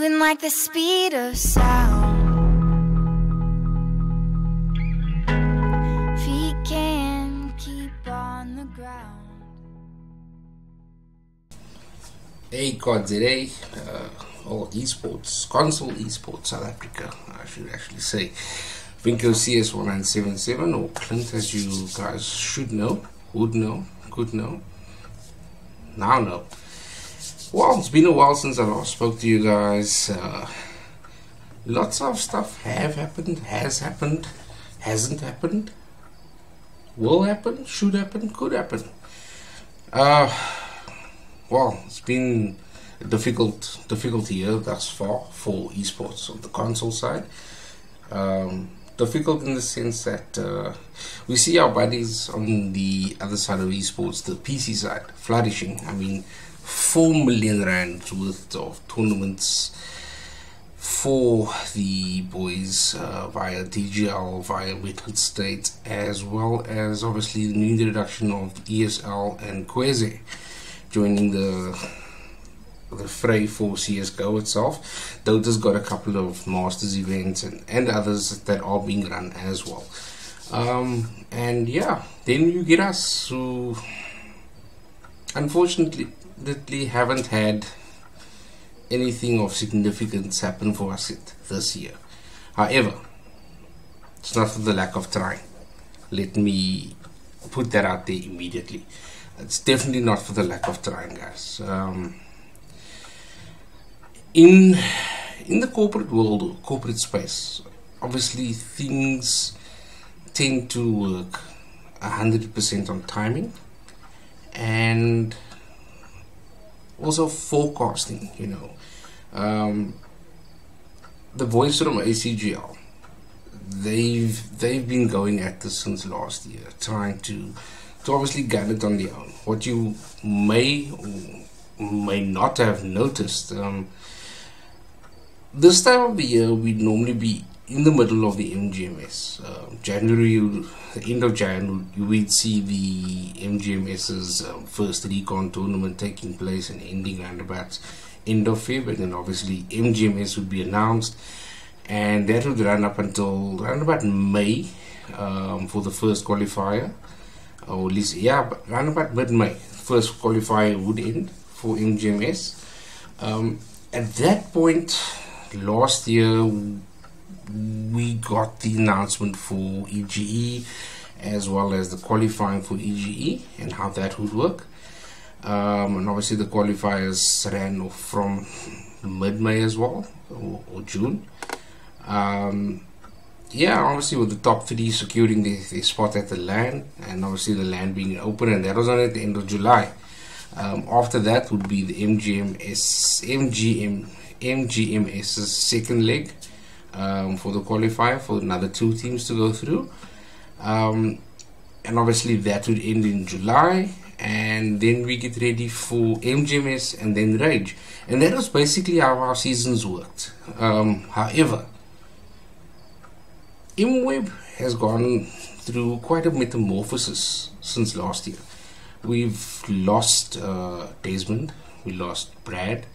moving like the speed of sound. Feet can't keep on the ground. Hey CODZA, or esports, console esports South Africa, I should actually say. Vinko CS1977, or Clint, as you guys should know, would know, could know, now know. Well, it's been a while since I last spoke to you guys. Lots of stuff have happened, has happened, hasn't happened, will happen, should happen, could happen. Well, it's been a difficult year thus far for esports on the console side. Difficult in the sense that we see our buddies on the other side of esports, the PC side, flourishing. I mean, 4 million rand worth of tournaments for the boys via DGL, via Wetwood State, as well as obviously the new introduction of ESL and CODZA joining the fray for CSGO itself. Dota's got a couple of Masters events and others that are being run as well. And yeah, then you get us who unfortunately haven't had anything of significance happen for us this year. However, it's not for the lack of trying. Let me put that out there immediately. It's definitely not for the lack of trying, guys. In the corporate world, or corporate space, obviously things tend to work 100% on timing and also forecasting. You know, the boys from ACGL, they've been going at this since last year, trying to obviously gather it on their own. What you may or may not have noticed, this time of the year we'd normally be in the middle of the MGMS. January, the end of January, we'd see the MGMS's first recon tournament taking place and ending around about end of February, and then obviously MGMS would be announced, and that would run up until around about May for the first qualifier, or at least, yeah, around about mid-May. First qualifier would end for MGMS. At that point last year, we got the announcement for EGE as well as the qualifying for EGE and how that would work. And obviously the qualifiers ran off from mid-May as well, or June. Yeah, obviously with the top 3 securing their spot at the LAN, and obviously the LAN being open, and that was on at the end of July. After that would be the MGMS's second leg for the qualifier for another 2 teams to go through, and obviously that would end in July, and then we get ready for MGMS and then Rage, and that was basically how our seasons worked. However, MWeb has gone through quite a metamorphosis since last year. We've lost Desmond, we lost Brad,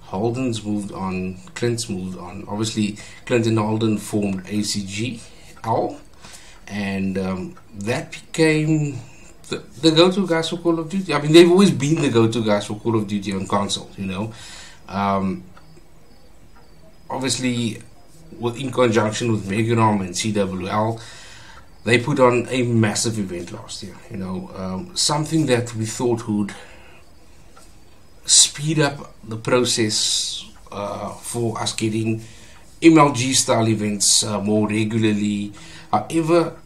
Holden's moved on, Clint's moved on. Obviously Clint and Holden formed ACGL, and that became the go-to guys for Call of Duty. I mean, they've always been the go-to guys for Call of Duty on console, you know. Obviously in conjunction with Meganom and CWL, they put on a massive event last year, you know, something that we thought would speed up the process for us getting MLG style events more regularly. However,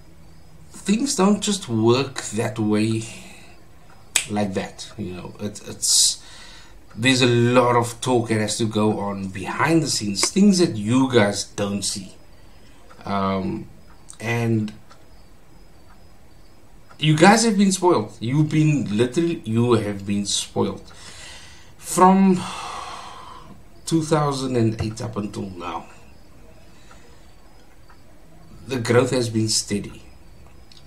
things don't just work that way, like that, you know. There's a lot of talk that has to go on behind the scenes, things that you guys don't see, and you guys have been spoiled. You have been spoiled from 2008 up until now. The growth has been steady.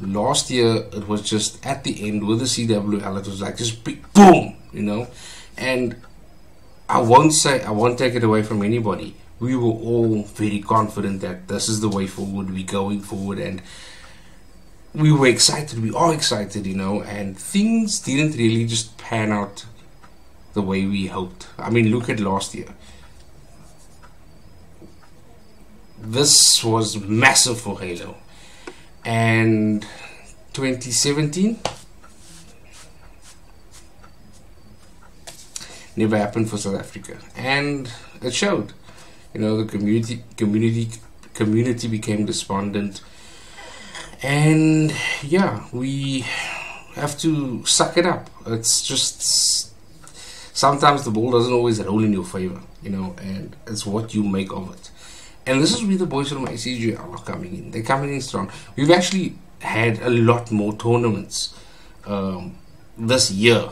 Last year it was just at the end with the CWL, it was like just big boom, you know. And I won't take it away from anybody. We were all very confident that this is the way forward, we're going forward, and we were excited, we are excited, you know, and things didn't really just pan out the way we hoped. I mean, look at last year. This was massive for Halo. And 2017 never happened for South Africa, and it showed. You know, the community became despondent, and yeah, we have to suck it up. It's just sometimes the ball doesn't always roll in your favor, you know, and it's what you make of it. And this is where the boys from ACGL are coming in. They're coming in strong. We've actually had a lot more tournaments this year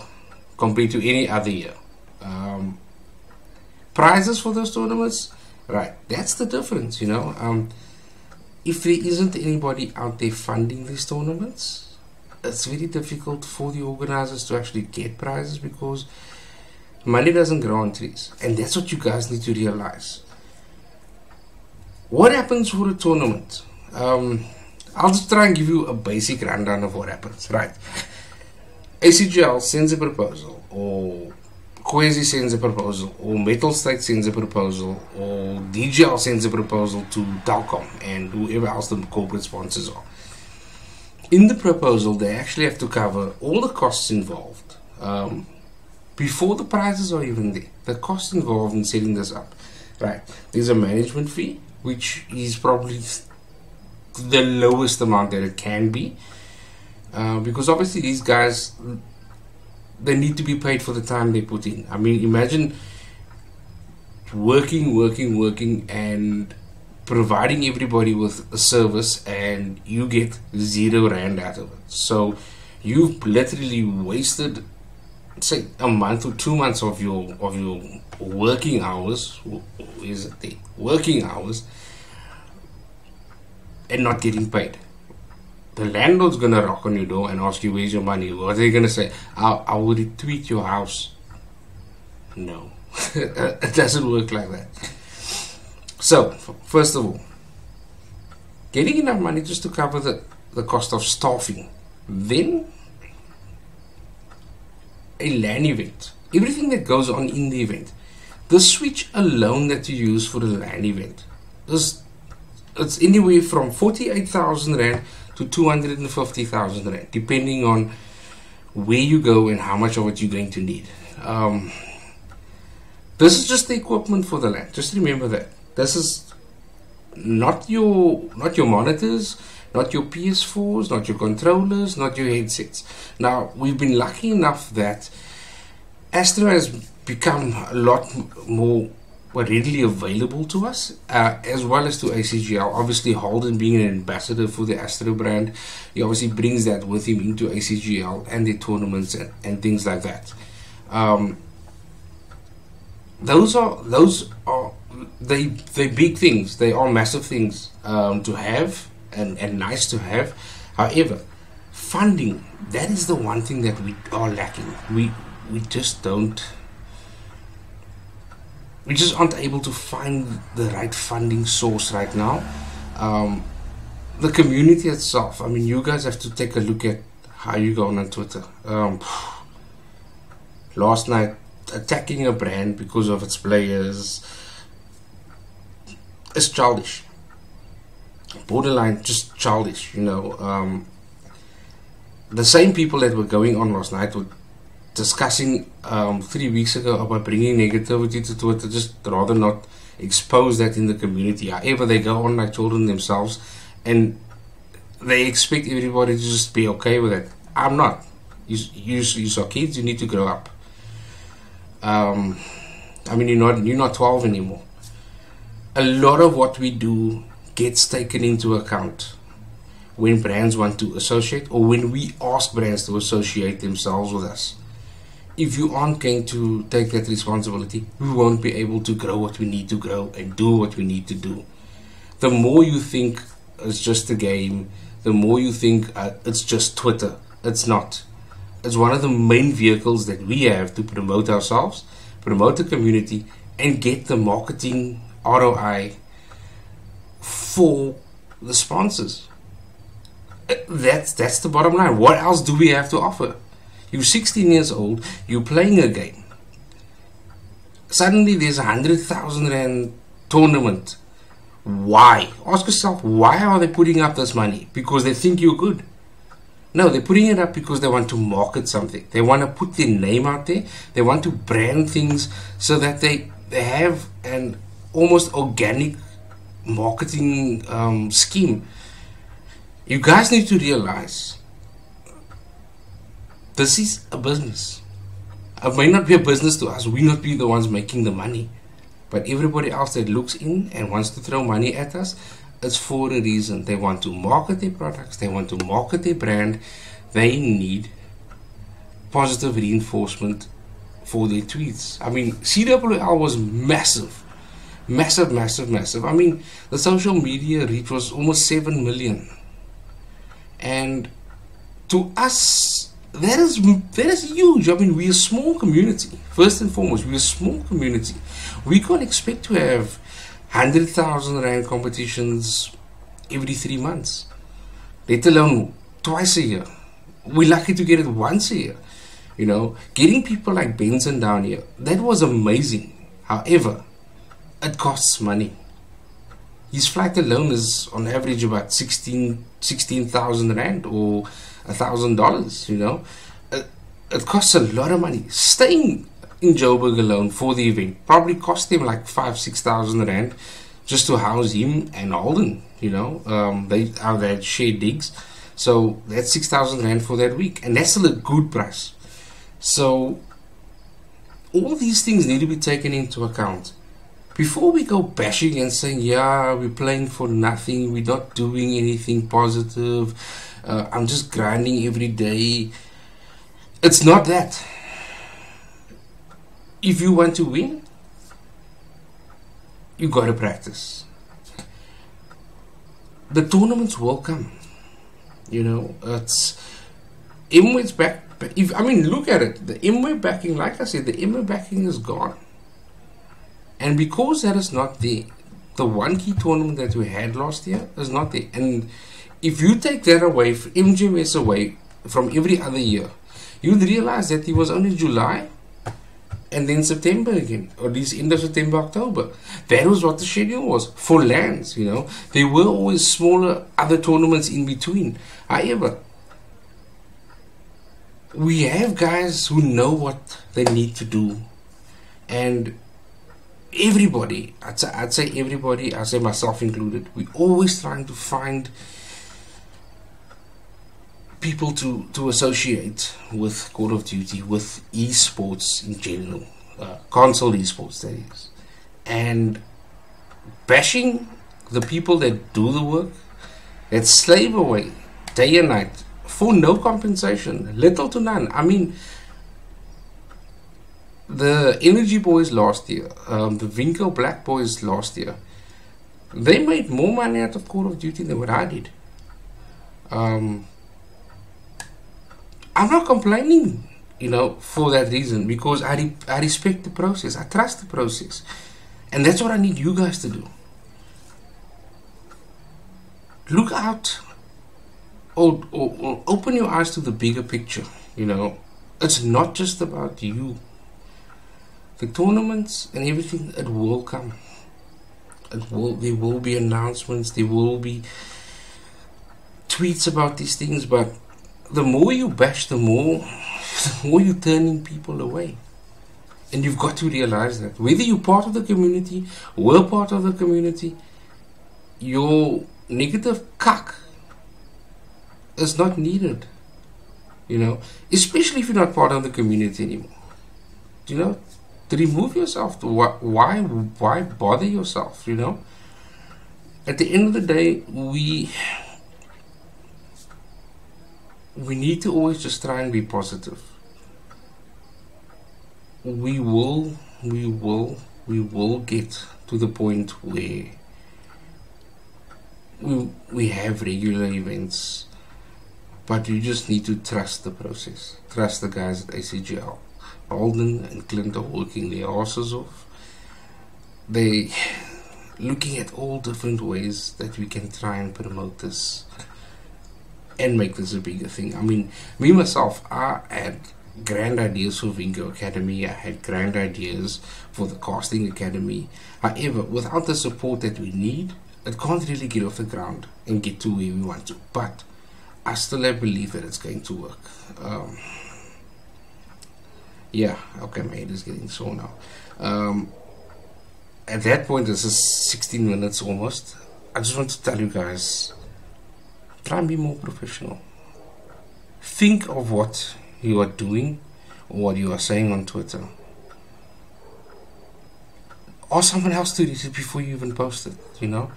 compared to any other year. Prizes for those tournaments, right? That's the difference, you know. If there isn't anybody out there funding these tournaments, it's very difficult for the organizers to actually get prizes, because money doesn't grow on trees, and that's what you guys need to realize. What happens for a tournament? I'll just try and give you a basic rundown of what happens, right? ACGL sends a proposal, or CODZA sends a proposal, or Metal State sends a proposal, or DGL sends a proposal to Telkom and whoever else the corporate sponsors are. In the proposal, they actually have to cover all the costs involved before the prizes are even there. The costs involved in setting this up, right? There's a management fee, which is probably the lowest amount that it can be, because obviously these guys, they need to be paid for the time they put in. I mean, imagine working and providing everybody with a service, and you get R0 out of it. So you've literally wasted, say, a month or 2 months of your working hours, working hours, and not getting paid. The landlord's gonna knock on your door and ask you, where's your money? What are they gonna say? I will retweet your house. No, it doesn't work like that. So, first of all, getting enough money just to cover the cost of staffing. Then, a LAN event. Everything that goes on in the event. The switch alone that you use for the LAN event, it's anywhere from 48,000 Rand to 250,000 Rand, depending on where you go and how much of it you're going to need. This is just the equipment for the LAN. Just remember that. This is not your monitors, not your PS4s, not your controllers, not your headsets. Now, we've been lucky enough that Astro has become a lot more readily available to us, as well as to ACGL. Obviously, Holden being an ambassador for the Astro brand, he obviously brings that with him into ACGL and the tournaments and things like that. Those are they big things. They are massive things to have and nice to have. However, funding, that is the one thing that we are lacking. We just don't. We just aren't able to find the right funding source right now. The community itself, I mean, you guys have to take a look at how you go on Twitter. Last night, attacking a brand because of its players is childish. Borderline just childish, you know. The same people that were going on last night were discussing 3 weeks ago about bringing negativity to Twitter. Just rather not expose that in the community. However, they go on like children themselves, and they expect everybody to just be okay with it. I'm not. You are kids. You need to grow up. I mean, you're not 12 anymore. A lot of what we do gets taken into account when brands want to associate, or when we ask brands to associate themselves with us. If you aren't going to take that responsibility, we won't be able to grow what we need to grow and do what we need to do. The more you think it's just a game, the more you think it's just Twitter. It's not. It's one of the main vehicles that we have to promote ourselves, promote the community, and get the marketing ROI for the sponsors. That's the bottom line. What else do we have to offer? You're 16 years old, you're playing a game. Suddenly there's 100,000 rand tournament. Why? Ask yourself, why are they putting up this money? Because they think you're good? No, they're putting it up because they want to market something. They want to put their name out there. They want to brand things so that they have an almost organic marketing scheme. You guys need to realize this is a business. It may not be a business to us. We not be the ones making the money. But everybody else that looks in and wants to throw money at us, it's for a reason. They want to market their products. They want to market their brand. They need positive reinforcement for their tweets. I mean, CWL was massive. Massive, massive, massive. I mean, the social media reach was almost 7 million. And to us, that is huge. I mean, we're a small community. First and foremost, we're a small community. We can't expect to have 100,000 rand competitions every 3 months, let alone twice a year. We're lucky to get it once a year. You know, getting people like Benson down here, that was amazing. However, it costs money. His flight alone is on average about 16,000 rand or $1,000. You know, it costs a lot of money. Staying in Joburg alone for the event probably cost them like 5,000-6,000 rand just to house him and Holden. You know, they had shared digs, so that's 6,000 rand for that week, and that's still a good price. So all these things need to be taken into account before we go bashing and saying, yeah, we're playing for nothing, we're not doing anything positive, I'm just grinding every day. It's not that. If you want to win, you got to practice. The tournaments will come. You know, it's Imway's back. I mean, look at it. The Imway backing, like I said, the Imway backing is gone. And because that is not there, the one key tournament that we had last year is not there. And if you take that away, MGMS away from every other year, you'd realize that it was only July and then September again, or at least end of September, October. That was what the schedule was for lands. You know, there were always smaller other tournaments in between. However, we have guys who know what they need to do, and everybody, I'd say everybody, I say myself included, we always trying to find people to associate with Call of Duty, with esports in general, console esports that is, and bashing the people that do the work, that slave away day and night for no compensation, little to none. I mean, the Energy Boys last year, the Vinco Black Boys last year, they made more money out of Call of Duty than what I did. I'm not complaining, you know, for that reason, because I respect the process. I trust the process, and that's what I need you guys to do. Look out, or open your eyes to the bigger picture. You know, it's not just about you. The tournaments and everything, it will come. There will be announcements. There will be tweets about these things, but the more you bash, the more you're turning people away. And you've got to realize that whether you're part of the community, we're part of the community, your negative cuck is not needed. You know, especially if you're not part of the community anymore. You know, to remove yourself. Why bother yourself? You know, at the end of the day, we need to always just try and be positive. We will get to the point where we have regular events, but you just need to trust the process. Trust the guys at ACGL. Alden and Clint are working their asses off. They looking at all different ways that we can try and promote this and make this a bigger thing. I mean, me myself, I had grand ideas for Vingo Academy. I had grand ideas for the Casting Academy. However, without the support that we need, it can't really get off the ground and get to where we want to. But I still have belief that it's going to work. Yeah, okay, my head is getting sore now. At that point, this is 16 minutes almost. I just want to tell you guys, try and be more professional. Think of what you are doing or what you are saying on Twitter. Ask someone else to read it before you even post it, you know.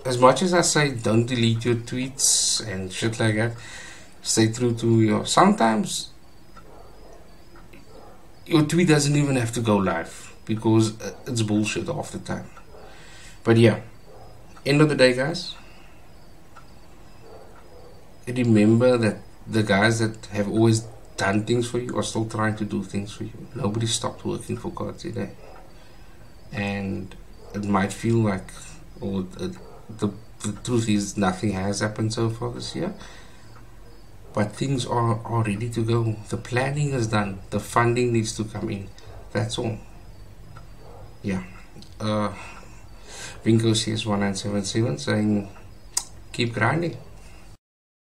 As much as I say don't delete your tweets and shit like that, stay true to your... Sometimes your tweet doesn't even have to go live because it's bullshit half the time. But yeah, end of the day, guys, remember that the guys that have always done things for you are still trying to do things for you. Nobody stopped working for CODZA, and it might feel like, or the truth is, nothing has happened so far this year, but things are ready to go. The planning is done. The funding needs to come in. That's all. Yeah. Vingo CS1977 saying, keep grinding.